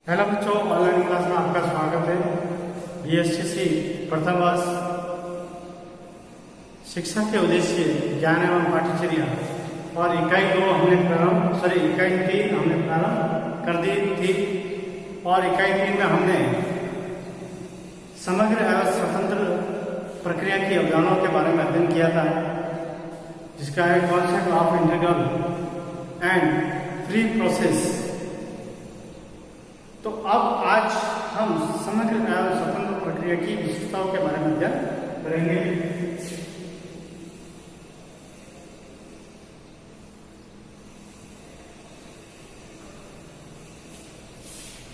Hello बच्चों, online class में आपका स्वागत है। बीएसटीसी प्रथम वर्ष शिक्षा के उद्देश्य ज्ञान एवं पाठ्यचर्या और इकाई 3 हमने प्रारंभ कर दी थी और इकाई 3 में हमने समग्र एवं स्वतंत्र प्रक्रिया की अवधारणाओं के बारे में अध्ययन किया था, जिसका है concept of integral and free process. तो अब आज हम समग्र एवं स्वतंत्र प्रक्रिया की विशेषताओं के बारे में अध्ययन करेंगे।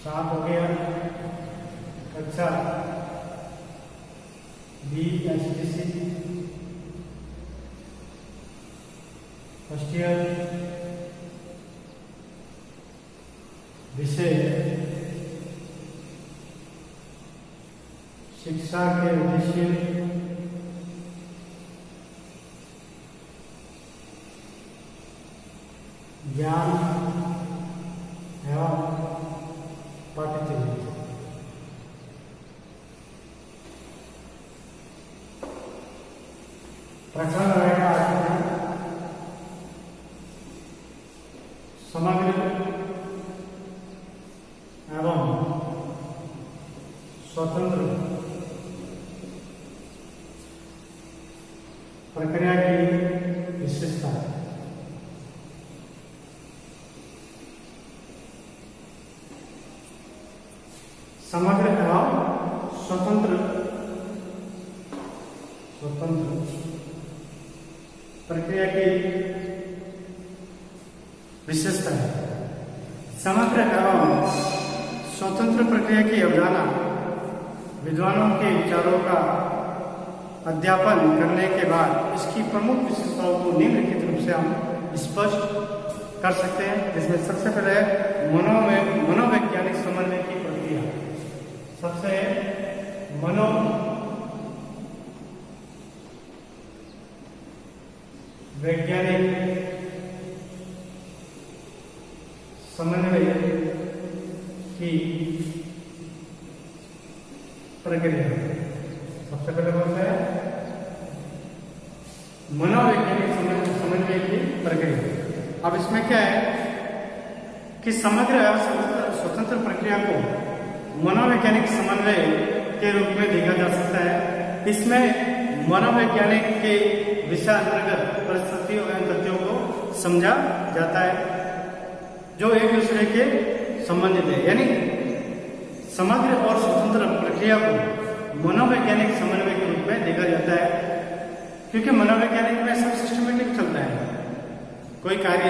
सात हो गया कक्षा BSTC फर्स्ट ईयर विषय शिक्षा के उद्देश्य ज्ञान एवं पाठ्यचर्या। प्रश्न रहेगा समग्र एवं स्वतंत्र प्रक्रिया की विशेषता। समग्र एवं स्वतंत्र प्रक्रिया की विशेषता है। समग्र एवं स्वतंत्र प्रक्रिया की अवधारणा विद्वानों के विचारों का अध्यापन करने के बाद इसकी प्रमुख विशेषताओं को निम्नलिखित रूप से हम स्पष्ट कर सकते हैं, जिसमें सबसे पहले मनोवैज्ञानिक समन्वय की प्रक्रिया। सबसे वैज्ञानिक समन्वय की प्रक्रिया। सबसे पहले कौन सा है? मनोवैज्ञानिक समन्वय की प्रक्रिया। अब इसमें क्या है कि समग्र एवं स्वतंत्र प्रक्रिया को मनोवैज्ञानिक समन्वय के रूप में देखा जा सकता है। इसमें मनोवैज्ञानिक के विषय अंतर्गत परिस्थितियों एवं तथ्यों को समझा जाता है जो एक दूसरे के संबंधित है। यानी समग्र और स्वतंत्र प्रक्रिया को मनोवैज्ञानिक समन्वय के रूप में देखा जाता है, क्योंकि मनोवैज्ञानिक में सब सिस्टमेटिक चलता है। कोई कार्य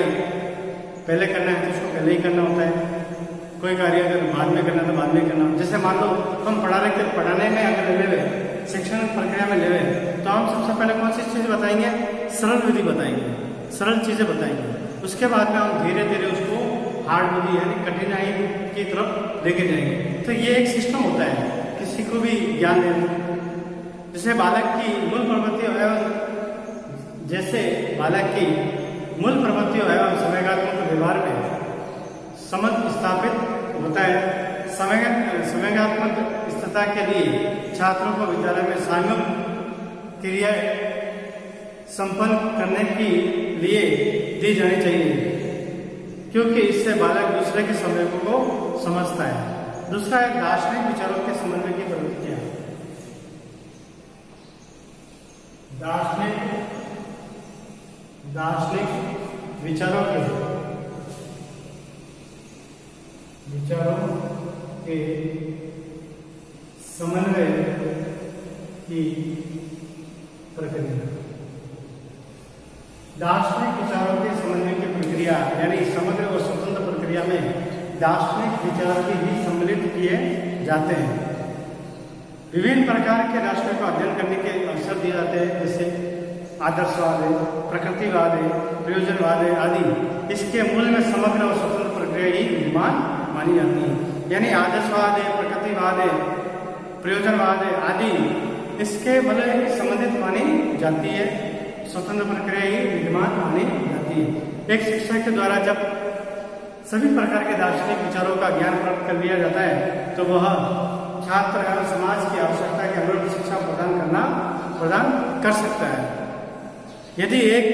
पहले करना है तो उसको पहले ही करना होता है, कोई कार्य अगर बाद में करना तो बाद में करना होता है। जैसे मान लो हम पढ़ाने में अगर ले हुए शिक्षण प्रक्रिया में ले हुए तो हम सबसे पहले कौन सी चीज़ बताएंगे? सरल विधि बताएंगे, सरल चीज़ें बताएंगे। उसके बाद में हम धीरे धीरे उसको हार्ड विधि यानी कठिनाई की तरफ लेके जाएंगे। तो ये एक सिस्टम होता है किसी को भी ज्ञान देना। जैसे बालक की मूल प्रवृत्तियों एवं समयात्मक व्यवहार में समझ स्थापित होता है। समयात्मक स्थिरता के लिए छात्रों को विद्यालय में सामूहिक क्रिया संपन्न करने के लिए दी जानी चाहिए, क्योंकि इससे बालक दूसरे के समयों को समझता है। दूसरा है दार्शनिक विचारों के समन्वय की प्रवृत्तियां। दार्शनिक विचारों के समन्वय की प्रक्रिया। दार्शनिक विचारों के समन्वय की प्रक्रिया यानी समग्र और स्वतंत्र प्रक्रिया में दार्शनिक विचार के भी सम्मिलित किए जाते हैं। विभिन्न प्रकार के राष्ट्रों का अध्ययन करने के अवसर दिए जाते हैं, जैसे आदर्शवाद है, प्रकृतिवाद है, प्रयोजनवाद है आदि। इसके मूल में समग्र और स्वतंत्र प्रक्रिया ही विद्यमान मानी जाती है। यानी आदर्शवाद है, प्रकृतिवाद है, प्रयोजनवाद है आदि इसके भले संबंधित मानी जाती है, स्वतंत्र प्रक्रिया ही विद्यमान मानी जाती है। एक शिक्षक के द्वारा जब सभी प्रकार के दार्शनिक विचारों का ज्ञान प्राप्त कर लिया जाता है तो वह छात्र एवं समाज की आवश्यकता के अनुरूप शिक्षा प्रदान कर सकता है। यदि एक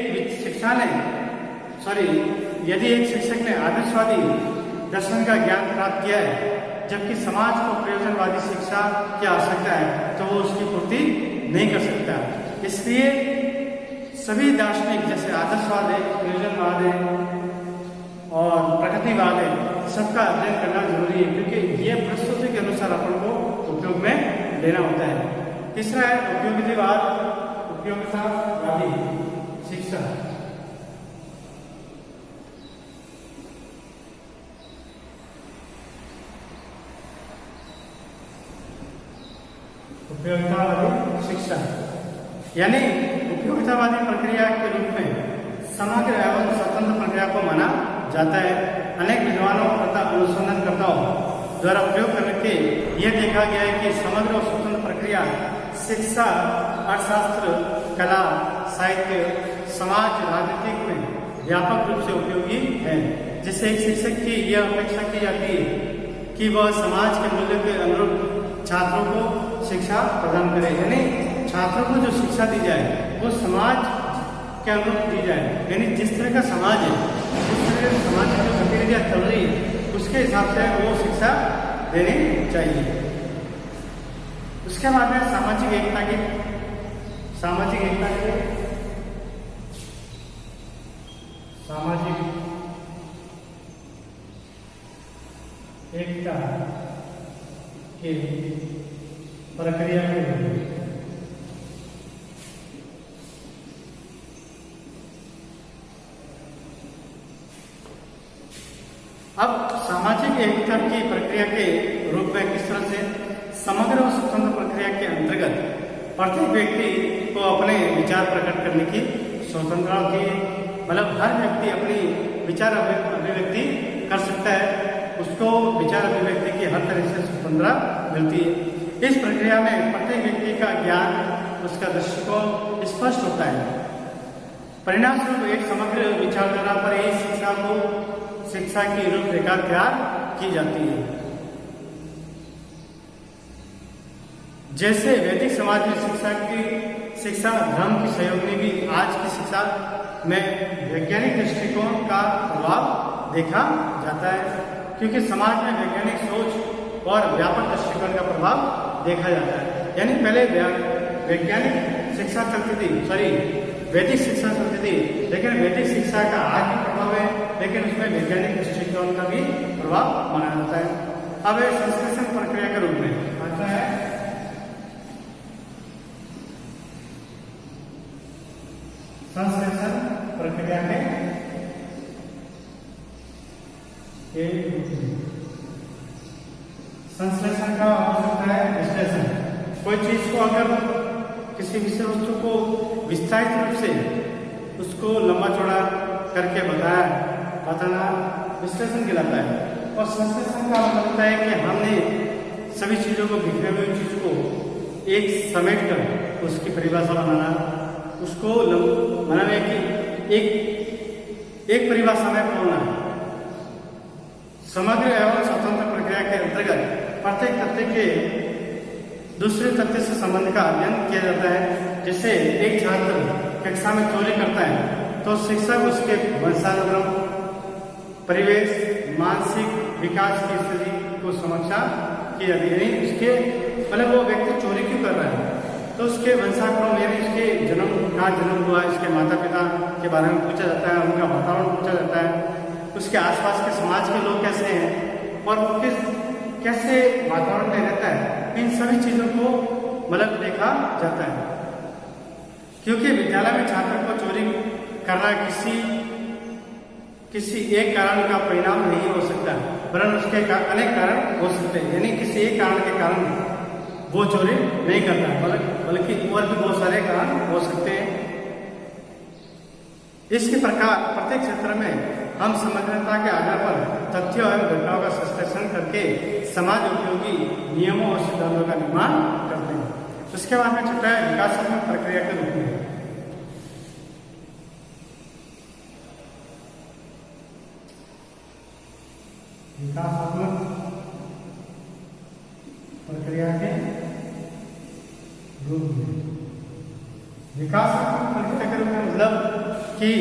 शिक्षक ने आदर्शवादी दर्शन का ज्ञान प्राप्त किया है जबकि समाज को प्रयोजनवादी शिक्षा की आवश्यकता है तो वो उसकी पूर्ति नहीं कर सकता। इसलिए सभी दार्शनिक जैसे आदर्शवाद है, प्रयोजनवाद है और प्रकृतिवाद है, सबका अध्ययन करना जरूरी है क्योंकि ये प्रस्तुति के अनुसार अपन को उपयोग में लेना होता है। तीसरा है उपयोगितावादी शिक्षा। उपयोगितावादी शिक्षा यानी उपयोगितावादी प्रक्रिया के रूप में समग्र एवं स्वतंत्र प्रक्रिया को माना जाता है। अनेक विद्वानों तथा अनुसंधानकर्ताओं द्वारा प्रयोग करके यह देखा गया है कि समग्र और स्वतंत्र प्रक्रिया शिक्षा, अर्थशास्त्र, कला, साहित्य, समाज, राजनीतिक में व्यापक रूप से उपयोगी है। जिससे एक शिक्षक की यह अपेक्षा की जाती है कि वह समाज के मूल्य के अनुरूप छात्रों को शिक्षा प्रदान करे, यानी छात्रों को जो शिक्षा दी जाए वो समाज के अनुरूप दी जाए, यानी जिस तरह का समाज है, जिस तरह का समाज की जो गतिविधियां चल रही है उसके हिसाब से वो शिक्षा देनी चाहिए। उसके बाद में सामाजिक एकता के प्रक्रिया के अब सामाजिक एकता की प्रक्रिया के रूप में किस तरह से समग्र और स्वतंत्र प्रक्रिया के अंतर्गत प्रत्येक व्यक्ति को अपने विचार प्रकट करने की स्वतंत्रता होती है। मतलब हर व्यक्ति अपनी विचार अभिव्यक्ति कर सकता है, उसको विचार अभिव्यक्ति की हर तरह से स्वतंत्रता मिलती है। इस प्रक्रिया में प्रत्येक व्यक्ति का ज्ञान, उसका दृष्टिकोण स्पष्ट होता है। परिणाम स्वरूप एक समग्र विचारधारा पर ही शिक्षा की रूपरेखा तैयार की जाती है। जैसे वैदिक समाज में शिक्षा धर्म की सहयोगी भी आज की शिक्षा में वैज्ञानिक दृष्टिकोण का प्रभाव देखा जाता है, क्योंकि समाज में वैज्ञानिक सोच और व्यापक दृष्टिकोण का प्रभाव देखा जाता है। यानी पहले वैज्ञानिक शिक्षा चलती थी, वैदिक शिक्षा चलती थी, लेकिन वैदिक शिक्षा का आज भी प्रभाव है, लेकिन उसमें वैज्ञानिक दृष्टिकोण का भी प्रभाव माना जाता है। अब संश्लेषण प्रक्रिया के रूप में आता है संश्लेषण प्रक्रिया में संश्लेषण का होता है विश्लेषण। कोई चीज को अगर किसी विषय वस्तु को विस्तारित रूप से उसको लंबा चौड़ा करके बताना विश्लेषण कहलाता है। और संश्लेषण का मतलब होता है कि हमने सभी चीजों को, बिखरे हुई चीज को एक समेट कर उसकी परिभाषा बनाना, उसको बनाने की एक परिभाषा में बोलना। समग्र एवं स्वतंत्र प्रक्रिया के अंतर्गत प्रत्येक तथ्य के दूसरे तथ्य से संबंध का अध्ययन किया जाता है। जैसे एक छात्र कक्षा में चोरी करता है तो शिक्षक उसके वंशानुक्रम, परिवेश, मानसिक विकास की स्थिति को समीक्षा की जाती है। उसके मतलब वो व्यक्ति चोरी क्यों कर रहा है तो उसके वंशानुक्रम यानी उसके कहाँ जन्म हुआ, इसके माता पिता के बारे में पूछा जाता है, उनका वातावरण पूछा जाता है, उसके आसपास के समाज के लोग कैसे हैं और वो कैसे वातावरण में रहता है, इन सभी चीजों को मतलब देखा जाता है। क्योंकि विद्यालय में छात्र को चोरी करना किसी एक कारण का परिणाम नहीं हो सकता, वरन उसके अनेक कारण हो सकते हैं। यानी किसी एक कारण के कारण वो चोरी नहीं करता, बल्कि और भी बहुत सारे कारण हो सकते हैं। इसके प्रकार प्रत्येक क्षेत्र में हम समग्रता के आधार पर तथ्यों एवं घटनाओं का संश्लेषण करके समाज उपयोगी नियमों और सिद्धांतों का निर्माण करते हैं। उसके बाद में छठा है विकासात्मक प्रक्रिया के रूप में। विकासात्मक प्रक्रिया के रूप में। विकासात्मक प्रक्रिया के रूप में मतलब कि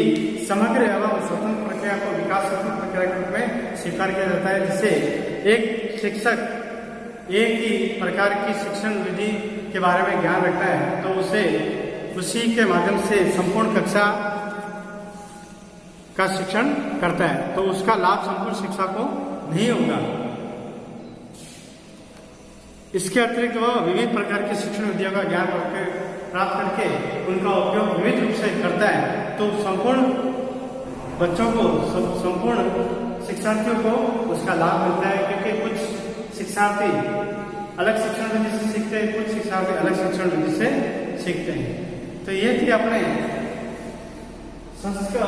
समग्र एवं स्वतंत्र प्रक्रिया को विकासात्मक प्रक्रिया के रूप में स्वीकार किया जाता है, जिसे एक शिक्षक एक ही प्रकार की शिक्षण विधि के बारे में ज्ञान रखता है तो उसे उसी के माध्यम से संपूर्ण कक्षा का शिक्षण करता है, तो उसका लाभ संपूर्ण शिक्षा को नहीं होगा। इसके अतिरिक्त वह विविध प्रकार की शिक्षण विधियों का ज्ञान प्राप्त करके उनका उपयोग विविध रूप से करता है, तो संपूर्ण बच्चों को संपूर्ण शिक्षार्थियों को उसका लाभ मिलता है, क्योंकि कुछ शिक्षार्थी अलग शिक्षण विधि से सीखते हैं, कुछ शिक्षार्थी अलग शिक्षण विधि से सीखते हैं। तो ये थी अपने समग्र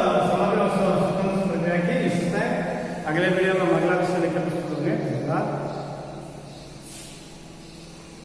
स्वतंत्र प्रक्रिया की विशेषताएं। अगले वीडियो में अगला विषय लेकर प्रस्तुत होंगे। धन्यवाद।